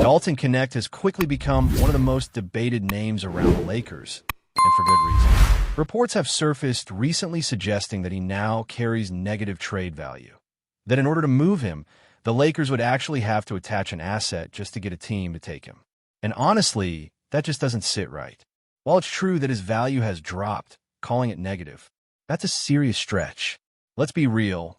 Dalton Knecht has quickly become one of the most debated names around the Lakers, and for good reason. Reports have surfaced recently suggesting that he now carries negative trade value. That in order to move him, the Lakers would actually have to attach an asset just to get a team to take him. And honestly, that just doesn't sit right. While it's true that his value has dropped, calling it negative, that's a serious stretch. Let's be real.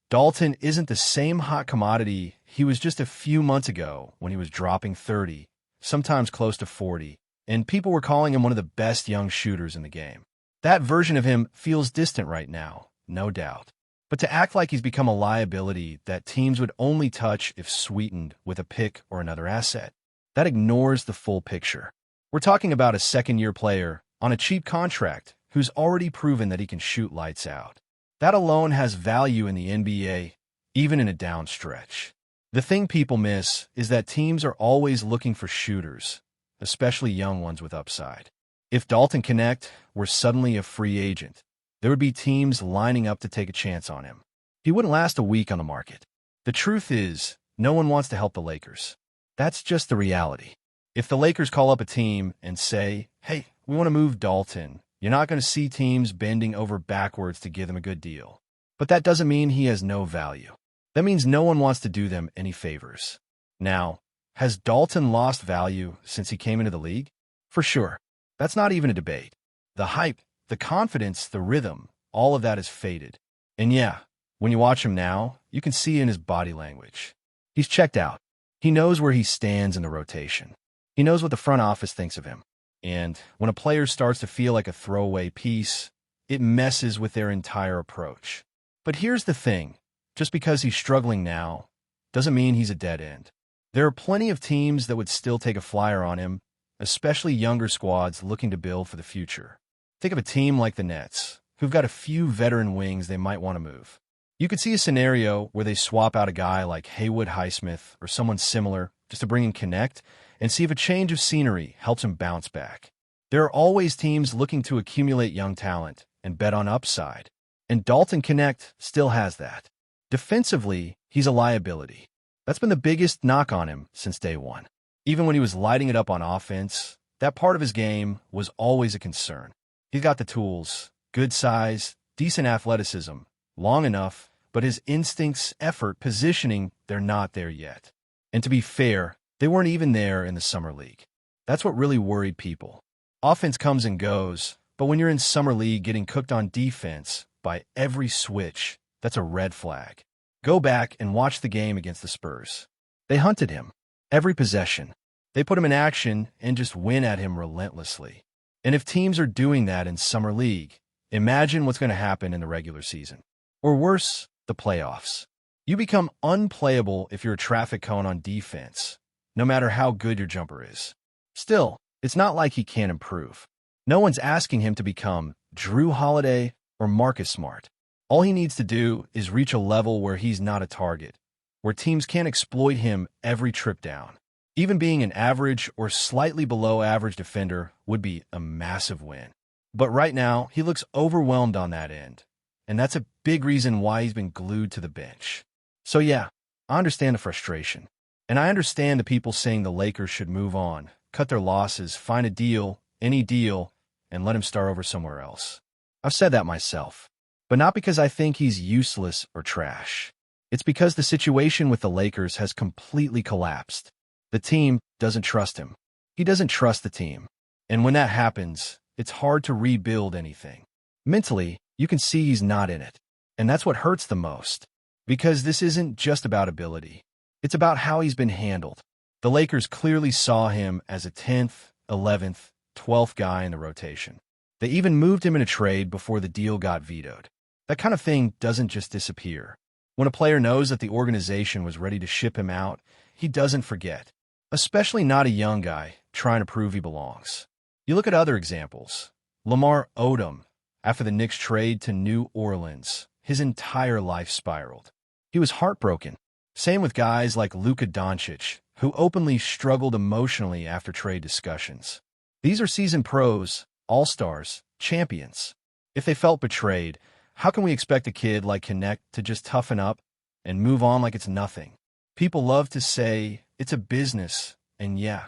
Dalton isn't the same hot commodity he was just a few months ago when he was dropping 30, sometimes close to 40, and people were calling him one of the best young shooters in the game. That version of him feels distant right now, no doubt. But to act like he's become a liability that teams would only touch if sweetened with a pick or another asset, that ignores the full picture. We're talking about a second-year player on a cheap contract who's already proven that he can shoot lights out. That alone has value in the NBA, even in a down stretch. The thing people miss is that teams are always looking for shooters, especially young ones with upside. If Dalton Knecht were suddenly a free agent, there would be teams lining up to take a chance on him. He wouldn't last a week on the market. The truth is, no one wants to help the Lakers. That's just the reality. If the Lakers call up a team and say, hey, we want to move Dalton, you're not going to see teams bending over backwards to give him a good deal. But that doesn't mean he has no value. That means no one wants to do them any favors. Now, has Dalton lost value since he came into the league? For sure. That's not even a debate. The hype, the confidence, the rhythm, all of that is faded. And yeah, when you watch him now, you can see in his body language. He's checked out. He knows where he stands in the rotation. He knows what the front office thinks of him. And when a player starts to feel like a throwaway piece, it messes with their entire approach. But here's the thing. Just because he's struggling now doesn't mean he's a dead end. There are plenty of teams that would still take a flyer on him, especially younger squads looking to build for the future. Think of a team like the Nets, who've got a few veteran wings they might want to move. You could see a scenario where they swap out a guy like Haywood Highsmith or someone similar just to bring in Knecht and see if a change of scenery helps him bounce back. There are always teams looking to accumulate young talent and bet on upside, and Dalton Knecht still has that. Defensively, he's a liability. That's been the biggest knock on him since day one. Even when he was lighting it up on offense, that part of his game was always a concern. He's got the tools, good size, decent athleticism, long enough, but his instincts, effort, positioning, they're not there yet. And to be fair, they weren't even there in the summer league. That's what really worried people. Offense comes and goes, but when you're in summer league getting cooked on defense by every switch, that's a red flag. Go back and watch the game against the Spurs. They hunted him. Every possession. They put him in action and just win at him relentlessly. And if teams are doing that in summer league, imagine what's going to happen in the regular season. Or worse, the playoffs. You become unplayable if you're a traffic cone on defense, no matter how good your jumper is. Still, it's not like he can't improve. No one's asking him to become Drew Holiday or Marcus Smart. All he needs to do is reach a level where he's not a target, where teams can't exploit him every trip down. Even being an average or slightly below average defender would be a massive win. But right now, he looks overwhelmed on that end, and that's a big reason why he's been glued to the bench. So yeah, I understand the frustration. And I understand the people saying the Lakers should move on, cut their losses, find a deal, any deal, and let him start over somewhere else. I've said that myself. But not because I think he's useless or trash. It's because the situation with the Lakers has completely collapsed. The team doesn't trust him. He doesn't trust the team. And when that happens, it's hard to rebuild anything. Mentally, you can see he's not in it. And that's what hurts the most. Because this isn't just about ability. It's about how he's been handled. The Lakers clearly saw him as a 10th, 11th, 12th guy in the rotation. They even moved him in a trade before the deal got vetoed. That kind of thing doesn't just disappear. When a player knows that the organization was ready to ship him out, he doesn't forget. Especially not a young guy trying to prove he belongs. You look at other examples. Lamar Odom, after the Knicks trade to New Orleans, his entire life spiraled. He was heartbroken. Same with guys like Luka Doncic, who openly struggled emotionally after trade discussions. These are seasoned pros, all-stars, champions. If they felt betrayed, how can we expect a kid like Knecht to just toughen up and move on like it's nothing? People love to say it's a business, And yeah,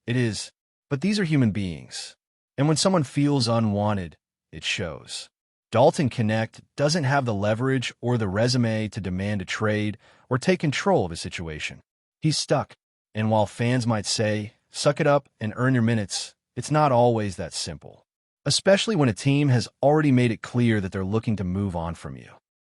it is. But these are human beings. And when someone feels unwanted, it shows. Dalton Connect doesn't have the leverage or the resume to demand a trade or take control of a situation. He's stuck. And while fans might say, suck it up and earn your minutes, it's not always that simple. Especially when a team has already made it clear that they're looking to move on from you.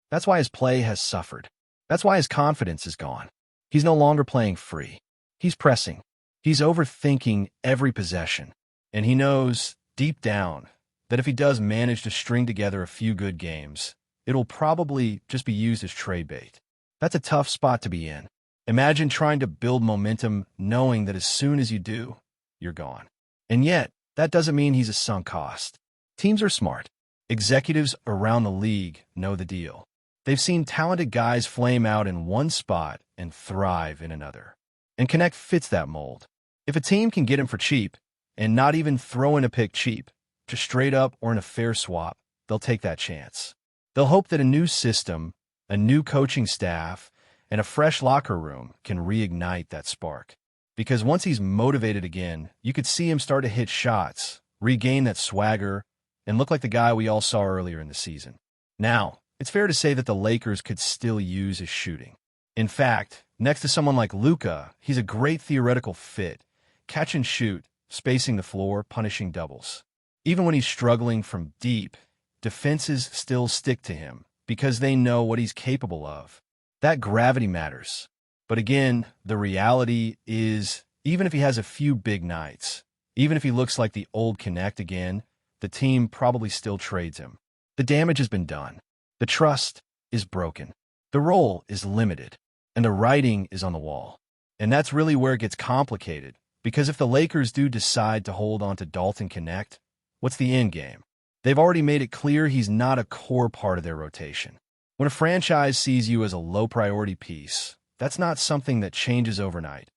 That's why his play has suffered. That's why his confidence is gone. He's no longer playing free. He's pressing. He's overthinking every possession. And he knows, deep down, that if he does manage to string together a few good games, it'll probably just be used as trade bait. That's a tough spot to be in. Imagine trying to build momentum knowing that as soon as you do, you're gone. And yet, that doesn't mean he's a sunk cost. Teams are smart. Executives around the league know the deal. They've seen talented guys flame out in one spot and thrive in another. And Connect fits that mold. If a team can get him for cheap, and not even throw in a pick cheap, just straight up or in a fair swap, they'll take that chance. They'll hope that a new system, a new coaching staff, and a fresh locker room can reignite that spark. Because once he's motivated again, you could see him start to hit shots, regain that swagger, and look like the guy we all saw earlier in the season. Now, it's fair to say that the Lakers could still use his shooting. In fact, next to someone like Luka, he's a great theoretical fit. Catch and shoot, spacing the floor, punishing doubles. Even when he's struggling from deep, defenses still stick to him because they know what he's capable of. That gravity matters. But again, the reality is, even if he has a few big nights, even if he looks like the old Connect again, the team probably still trades him. The damage has been done. The trust is broken. The role is limited. And the writing is on the wall. And that's really where it gets complicated, because if the Lakers do decide to hold on to Dalton Connect, what's the end game? They've already made it clear he's not a core part of their rotation. When a franchise sees you as a low-priority piece, that's not something that changes overnight,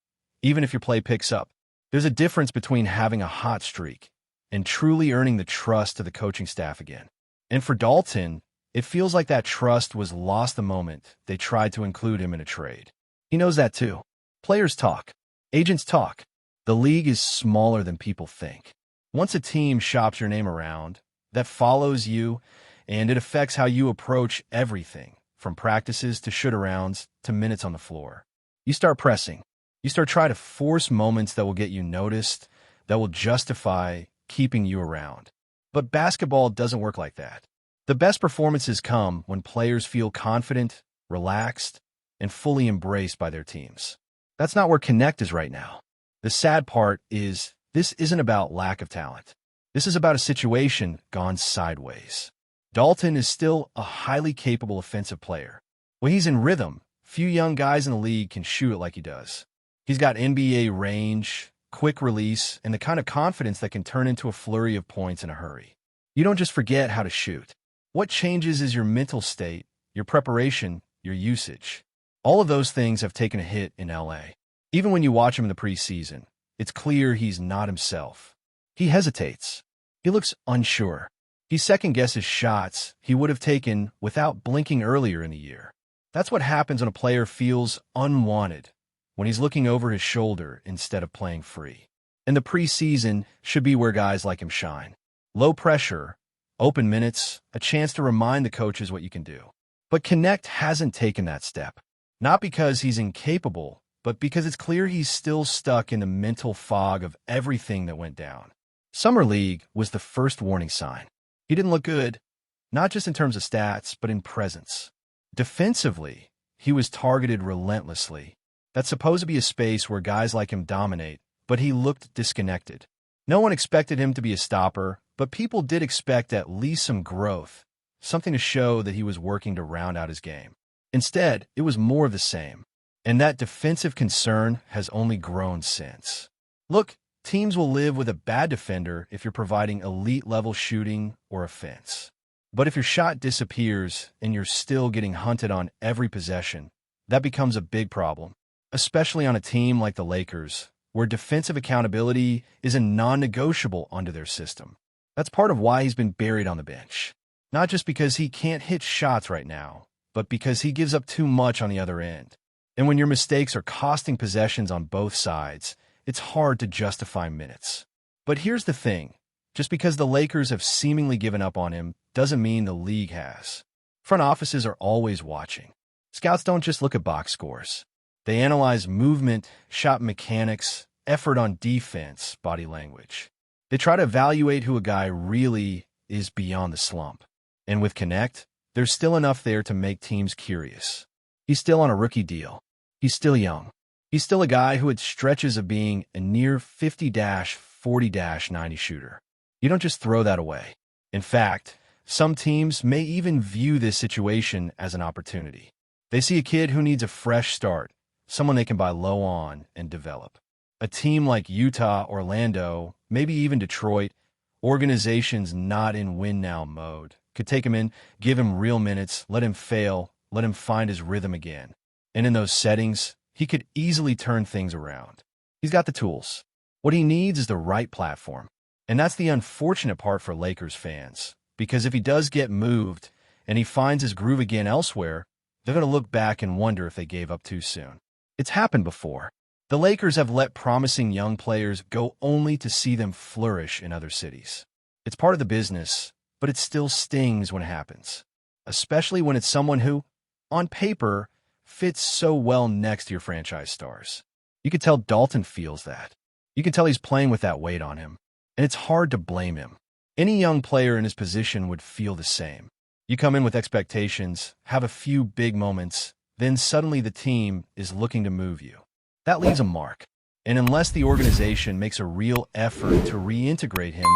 even if your play picks up. There's a difference between having a hot streak and truly earning the trust of the coaching staff again. And for Dalton, it feels like that trust was lost the moment they tried to include him in a trade. He knows that too. Players talk. Agents talk. The league is smaller than people think. Once a team shops your name around, that follows you, and it affects how you approach everything, from practices to shoot-arounds to minutes on the floor. You start pressing. You start trying to force moments that will get you noticed, that will justify keeping you around. But basketball doesn't work like that. The best performances come when players feel confident, relaxed, and fully embraced by their teams. That's not where Connect is right now. The sad part is this isn't about lack of talent. This is about a situation gone sideways. Dalton is still a highly capable offensive player. When he's in rhythm, few young guys in the league can shoot it like he does. He's got NBA range, quick release, and the kind of confidence that can turn into a flurry of points in a hurry. You don't just forget how to shoot. What changes is your mental state, your preparation, your usage. All of those things have taken a hit in LA. Even when you watch him in the preseason, it's clear he's not himself. He hesitates. He looks unsure. He second-guesses shots he would have taken without blinking earlier in the year. That's what happens when a player feels unwanted, when he's looking over his shoulder instead of playing free. And the preseason should be where guys like him shine. Low pressure, open minutes, a chance to remind the coaches what you can do. But Connect hasn't taken that step. Not because he's incapable, but because it's clear he's still stuck in the mental fog of everything that went down. Summer League was the first warning sign. He didn't look good, not just in terms of stats, but in presence. Defensively, he was targeted relentlessly. That's supposed to be a space where guys like him dominate, but he looked disconnected. No one expected him to be a stopper, but people did expect at least some growth, something to show that he was working to round out his game. Instead, it was more of the same, and that defensive concern has only grown since. Look, teams will live with a bad defender if you're providing elite-level shooting or offense. But if your shot disappears and you're still getting hunted on every possession, that becomes a big problem, especially on a team like the Lakers, where defensive accountability is a non-negotiable under their system. That's part of why he's been buried on the bench. Not just because he can't hit shots right now, but because he gives up too much on the other end. And when your mistakes are costing possessions on both sides, it's hard to justify minutes. But here's the thing. Just because the Lakers have seemingly given up on him doesn't mean the league has. Front offices are always watching. Scouts don't just look at box scores. They analyze movement, shot mechanics, effort on defense, body language. They try to evaluate who a guy really is beyond the slump. And with Connect, there's still enough there to make teams curious. He's still on a rookie deal. He's still young. He's still a guy who had stretches of being a near 50-40-90 shooter. You don't just throw that away. In fact, some teams may even view this situation as an opportunity. They see a kid who needs a fresh start, someone they can buy low on and develop. A team like Utah, Orlando, maybe even Detroit, organizations not in win-now mode, could take him in, give him real minutes, let him fail, let him find his rhythm again. And in those settings, he could easily turn things around. He's got the tools. What he needs is the right platform. And that's the unfortunate part for Lakers fans, because if he does get moved and he finds his groove again elsewhere, they're going to look back and wonder if they gave up too soon. It's happened before. The Lakers have let promising young players go only to see them flourish in other cities. It's part of the business, but it still stings when it happens, especially when it's someone who, on paper, fits so well next to your franchise stars. You can tell Dalton feels that. You can tell he's playing with that weight on him, and it's hard to blame him. Any young player in his position would feel the same. You come in with expectations, have a few big moments, then suddenly the team is looking to move you. That leaves a mark. And unless the organization makes a real effort to reintegrate him,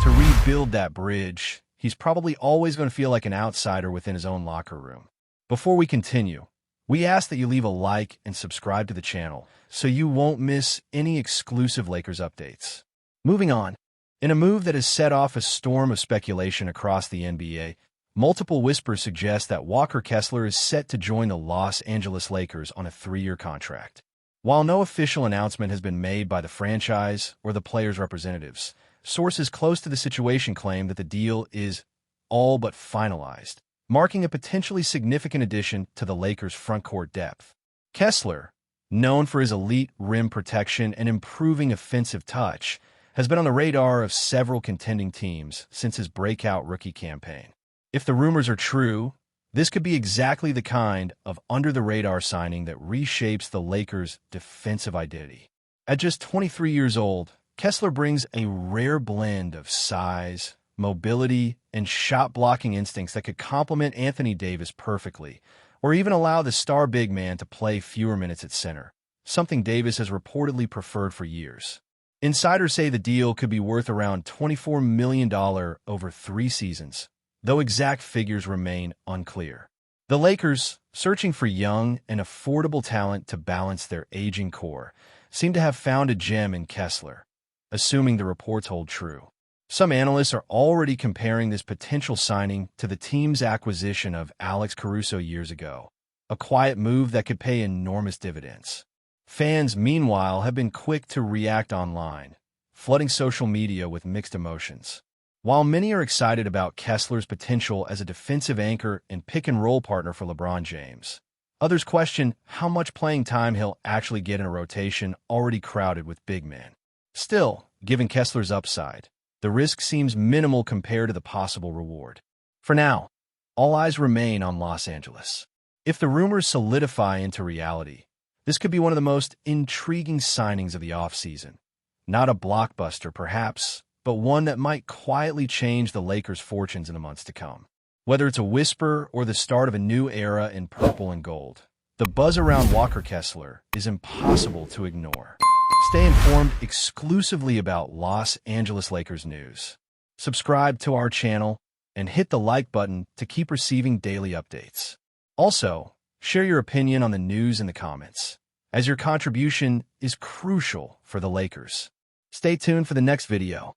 to rebuild that bridge, he's probably always going to feel like an outsider within his own locker room. Before we continue, we ask that you leave a like and subscribe to the channel so you won't miss any exclusive Lakers updates. Moving on. In a move that has set off a storm of speculation across the NBA, multiple whispers suggest that Walker Kessler is set to join the Los Angeles Lakers on a 3-year contract. While no official announcement has been made by the franchise or the players' representatives, sources close to the situation claim that the deal is all but finalized, marking a potentially significant addition to the Lakers' frontcourt depth. Kessler, known for his elite rim protection and improving offensive touch, has been on the radar of several contending teams since his breakout rookie campaign. If the rumors are true, this could be exactly the kind of under-the-radar signing that reshapes the Lakers' defensive identity. At just 23 years old, Kessler brings a rare blend of size, mobility, and shot-blocking instincts that could complement Anthony Davis perfectly, or even allow the star big man to play fewer minutes at center, something Davis has reportedly preferred for years. Insiders say the deal could be worth around $24 million over 3 seasons, though exact figures remain unclear. The Lakers, searching for young and affordable talent to balance their aging core, seem to have found a gem in Kessler, assuming the reports hold true. Some analysts are already comparing this potential signing to the team's acquisition of Alex Caruso years ago, a quiet move that could pay enormous dividends. Fans, meanwhile, have been quick to react online, flooding social media with mixed emotions. While many are excited about Kessler's potential as a defensive anchor and pick-and-roll partner for LeBron James, others question how much playing time he'll actually get in a rotation already crowded with big men. Still, given Kessler's upside, the risk seems minimal compared to the possible reward. For now, all eyes remain on Los Angeles. If the rumors solidify into reality, this could be one of the most intriguing signings of the offseason. Not a blockbuster, perhaps, but one that might quietly change the Lakers' fortunes in the months to come. Whether it's a whisper or the start of a new era in purple and gold, the buzz around Walker Kessler is impossible to ignore. Stay informed exclusively about Los Angeles Lakers news. Subscribe to our channel and hit the like button to keep receiving daily updates. Also, share your opinion on the news in the comments, as your contribution is crucial for the Lakers. Stay tuned for the next video.